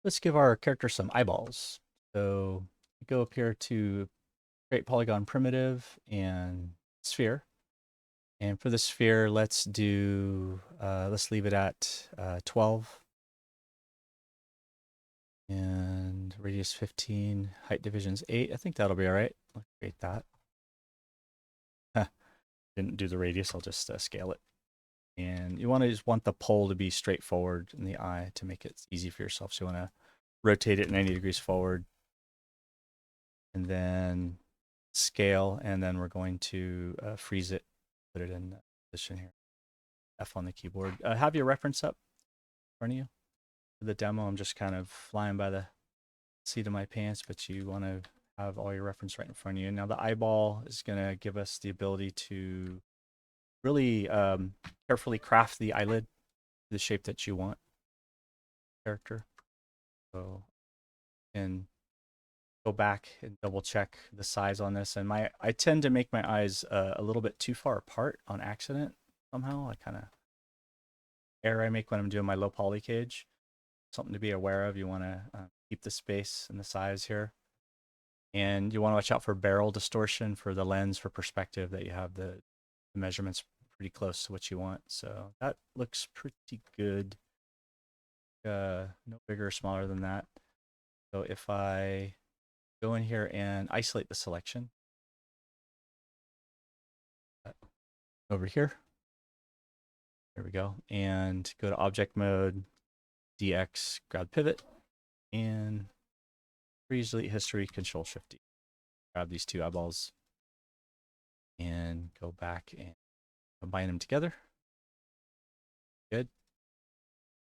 let's give our character some eyeballs. So go up here to create polygon primitive and sphere. And for the sphere, let's leave it at 12 and radius 15, height divisions 8. I think that'll be all right. I'll create that. Didn't do the radius, I'll just scale it. And you just want the pole to be straight forward in the eye to make it easy for yourself. So you want to rotate it 90 degrees forward and then scale, and then we're going to freeze it, put it in position here. F on the keyboard. Have your reference up in front of you. For the demo, I'm just kind of flying by the seat of my pants, but you want to have all your reference right in front of you. Now the eyeball is going to give us the ability to really carefully craft the eyelid, the shape that you want character. So, and go back and double check the size on this. And I tend to make my eyes a little bit too far apart on accident somehow. I kind of error I make when I'm doing my low poly cage. Something to be aware of. You want to keep the space and the size here. And you want to watch out for barrel distortion for the lens, for perspective, that you have the measurements pretty close to what you want. So that looks pretty good. No bigger or smaller than that. So if I go in here and isolate the selection over here, there we go, and go to object mode, DX, grab pivot, and freeze delete history, Control Shift D. Grab these two eyeballs and go back and combine them together. Good.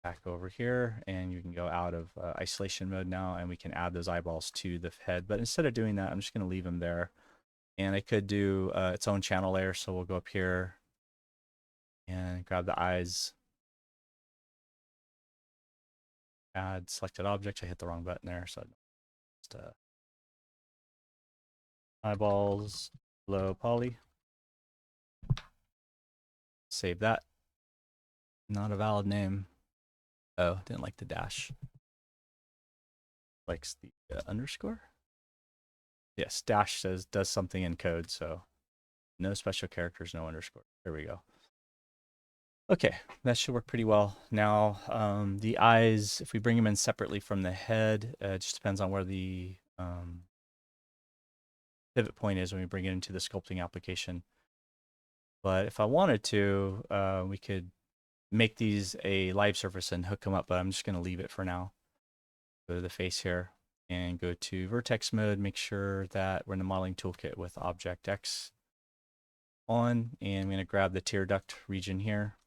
Back over here, and you can go out of isolation mode now, and we can add those eyeballs to the head. But instead of doing that, I'm just going to leave them there. And I could do its own channel layer, so we'll go up here and grab the eyes, add selected object. I hit the wrong button there, so just eyeballs, low poly. Save that. Not a valid name. Oh, didn't like the dash. Likes the underscore. Yes, dash does something in code, so no special characters, no underscore. There we go. Okay, that should work pretty well. Now, the eyes, if we bring them in separately from the head, it just depends on where the pivot point is when we bring it into the sculpting application. But if I wanted to, we could make these a live surface and hook them up, but I'm just going to leave it for now. Go to the face here and go to vertex mode. Make sure that we're in the modeling toolkit with Object X on, and I'm going to grab the tear duct region here.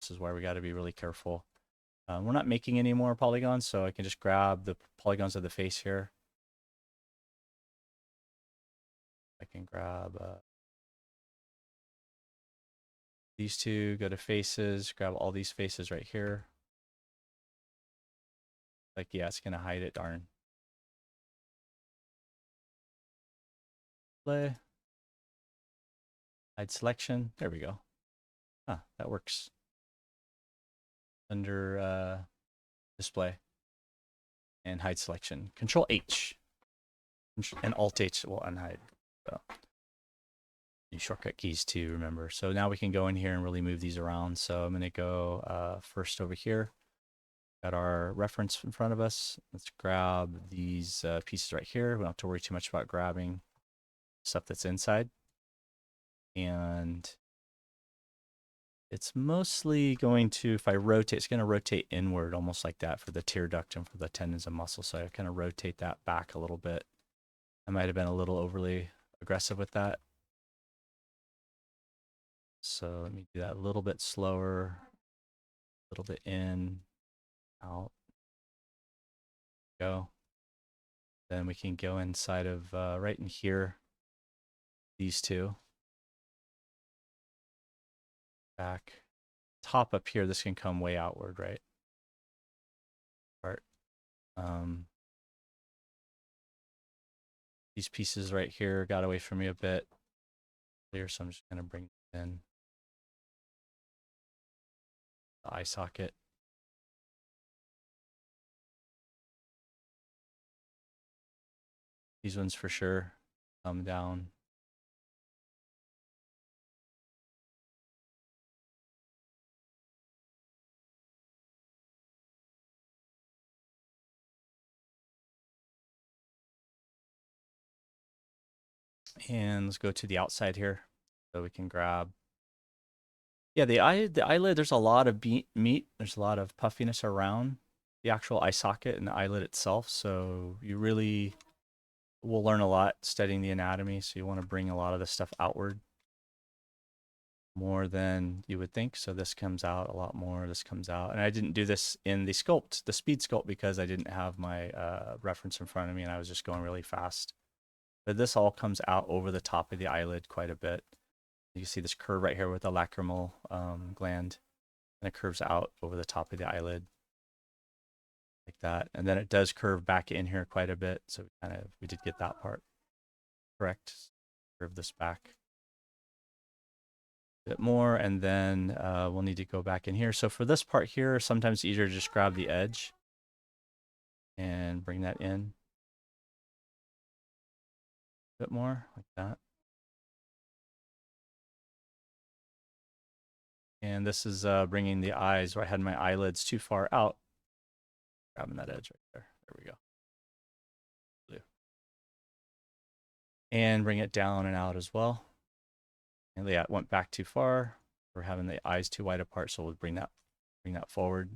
This is where we got to be really careful. We're not making any more polygons, so I can just grab the polygons of the face here. I can grab these two, go to faces, grab all these faces right here. Like, yeah, it's going to hide it, darn. Play. Hide selection. There we go. Huh, that works. Under display and hide selection. Control H and Alt H will unhide. So these shortcut keys too, remember. So now we can go in here and really move these around. So I'm going to go first over here. Got our reference in front of us. Let's grab these pieces right here. We don't have to worry too much about grabbing stuff that's inside. And it's mostly going to, if I rotate, it's going to rotate inward almost like that for the tear duct and for the tendons and muscles. So I kind of rotate that back a little bit. I might have been a little overly aggressive with that. So let me do that a little bit slower, a little bit in, out, go. Then we can go inside of right in here, these two. Back. Top up here, this can come way outward, right? Part. These pieces right here got away from me a bit there, so I'm just going to bring it in. The eye socket. These ones for sure come down. And let's go to the outside here so we can grab. Yeah, the eyelid, there's a lot of meat. There's a lot of puffiness around the actual eye socket and the eyelid itself. So you really will learn a lot studying the anatomy. So you want to bring a lot of this stuff outward more than you would think. So this comes out a lot more. This comes out. And I didn't do this in the sculpt, the speed sculpt, because I didn't have my reference in front of me and I was just going really fast. But this all comes out over the top of the eyelid quite a bit. You can see this curve right here with the lacrimal gland, and it curves out over the top of the eyelid like that. And then it does curve back in here quite a bit. So we did get that part correct. Curve this back a bit more, and then we'll need to go back in here. So for this part here, sometimes it's easier to just grab the edge and bring that in a bit more like that. And this is bringing the eyes where I had my eyelids too far out. Grabbing that edge right there. There we go. Blue. And bring it down and out as well. And yeah, it went back too far. We're having the eyes too wide apart, so we'll bring that forward.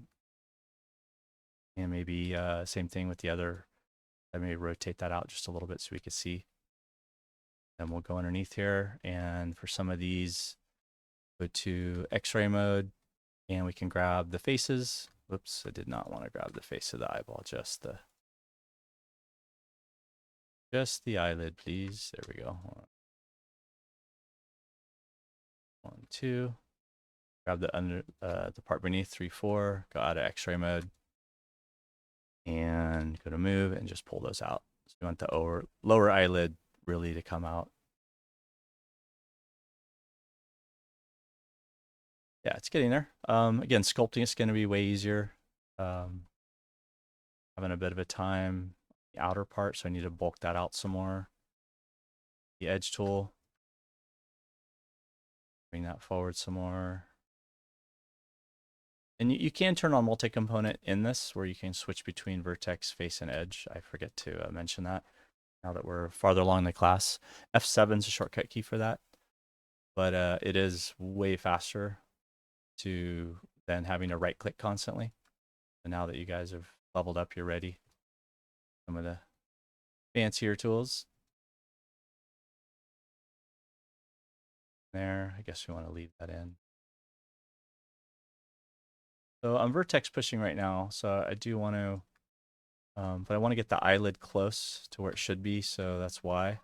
And maybe same thing with the other. I may rotate that out just a little bit so we can see. Then we'll go underneath here, and for some of these, go to X-ray mode, and we can grab the faces. Whoops, I did not want to grab the face of the eyeball, just the eyelid, please. There we go. 1, 2. Grab the part beneath, 3, 4. Go out of X-ray mode, and go to move, and just pull those out. So you want the lower eyelid really to come out. Yeah, it's getting there. Again, sculpting is going to be way easier. Having a bit of a time, the outer part, so I need to bulk that out some more. The edge tool, bring that forward some more. And you can turn on multi-component in this, where you can switch between vertex, face, and edge. I forget to mention that now that we're farther along in the class. F7 is a shortcut key for that, but it is way faster than having to right-click constantly. And now that you guys have leveled up, you're ready. Some of the fancier tools. There, I guess we want to leave that in. So I'm vertex pushing right now, so I do want to, but I want to get the eyelid close to where it should be, so that's why.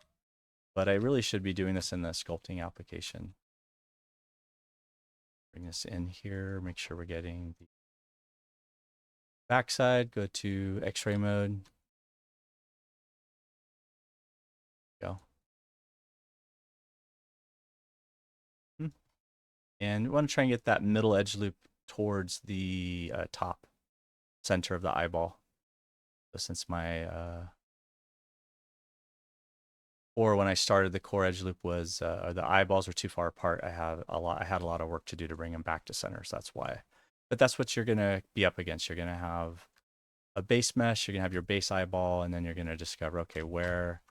But I really should be doing this in the sculpting application. Bring this in here, make sure we're getting the backside, go to X-ray mode. Go. And we want to try and get that middle edge loop towards the top center of the eyeball. So since my or when I started, the core edge loop was or the eyeballs were too far apart. I had a lot of work to do to bring them back to center, so that's why. But that's what you're gonna be up against. You're gonna have a base mesh. You're gonna have your base eyeball, and then you're gonna discover, okay, where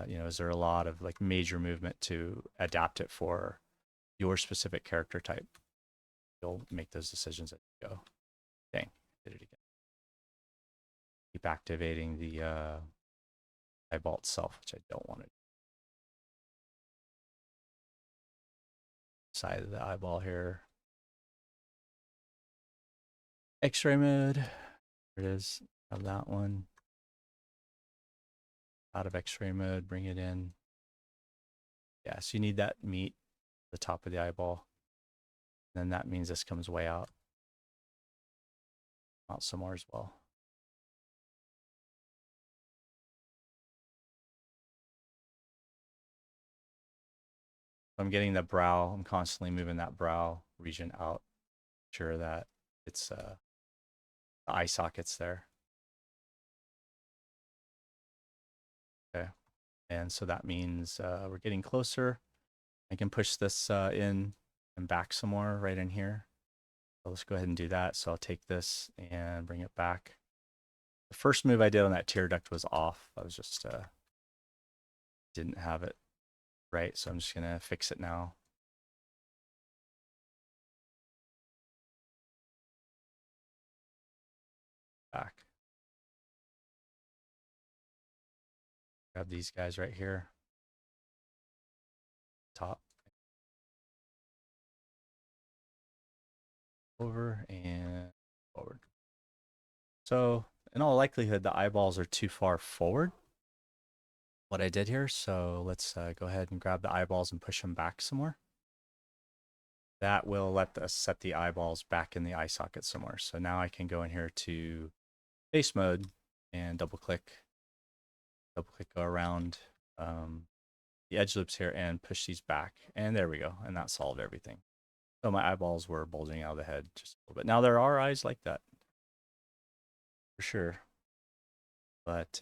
is there a lot of like major movement to adapt it for your specific character type. You'll make those decisions as you go. Dang, did it again. Keep activating the eyeball itself, which I don't want to. Side of the eyeball here. X-ray mode. There it is. Have that one. Out of X-ray mode, bring it in. Yeah, so you need that meat, the top of the eyeball. And then that means this comes way out. Out some more as well. I'm getting the brow. I'm constantly moving that brow region out. Sure that it's the eye sockets there. And so that means we're getting closer. I can push this in and back some more right in here. So let's go ahead and do that. So I'll take this and bring it back. The first move I did on that tear duct was off. I was just didn't have it right. So I'm just gonna fix it now. Back. Grab these guys right here. Top. Over and forward. So in all likelihood, the eyeballs are too far forward. What I did here. So let's go ahead and grab the eyeballs and push them back some more. That will let us set the eyeballs back in the eye socket somewhere. So now I can go in here to face mode and double click go around the edge loops here and push these back. And there we go. And that solved everything. So my eyeballs were bulging out of the head just a little bit. Now there are eyes like that for sure. But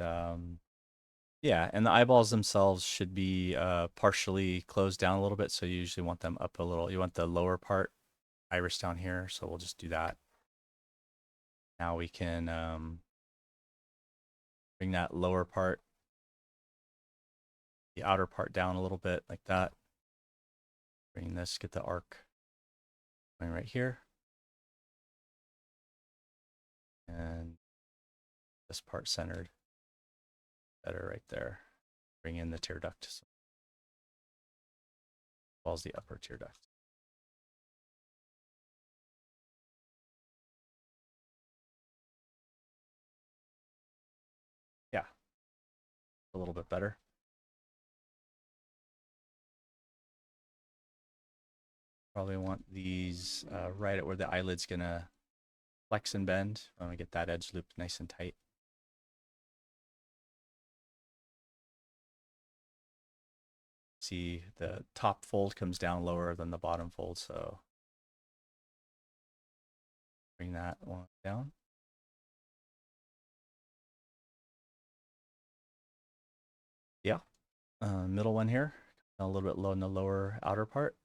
yeah, and the eyeballs themselves should be partially closed down a little bit. So you usually want them up a little. You want the lower part iris down here. So we'll just do that. Now we can bring that lower part, the outer part down a little bit like that. Bring this, get the arc going right here. And this part centered better right there. Bring in the tear duct as well as the upper tear duct. Yeah, a little bit better. Probably want these right at where the eyelid's gonna flex and bend. I want to get that edge loop nice and tight. See, the top fold comes down lower than the bottom fold, so bring that one down. Yeah, middle one here, a little bit low in the lower outer part.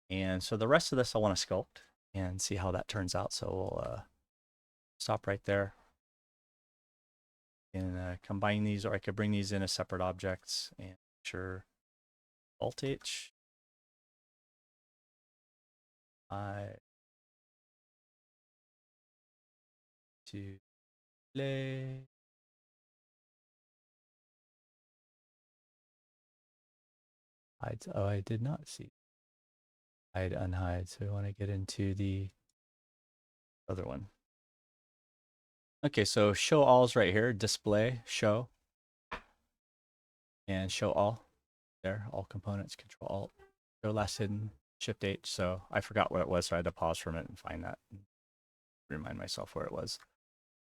And so the rest of this I want to sculpt and see how that turns out. So we'll stop right there and combine these, or I could bring these in as separate objects and make sure Alt H, to play. Hide. Oh, I did not see. Hide, unhide. So we want to get into the other one. Okay, so show all is right here. Display, show, and show all. There, all components, Control Alt. Show last hidden, Shift H. So I forgot what it was, so I had to pause for a minute and find that. And remind myself where it was.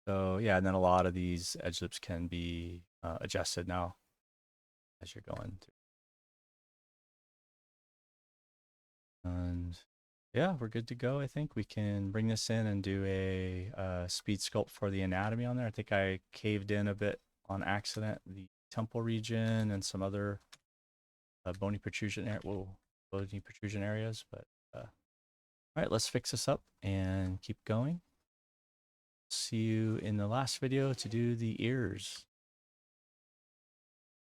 So yeah, and then a lot of these edge loops can be adjusted now as you're going through. And yeah, we're good to go. I think we can bring this in and do a speed sculpt for the anatomy on there. I think I caved in a bit on accident, the temple region and some other bony protrusion areas. But all right, let's fix this up and keep going. See you in the last video to do the ears.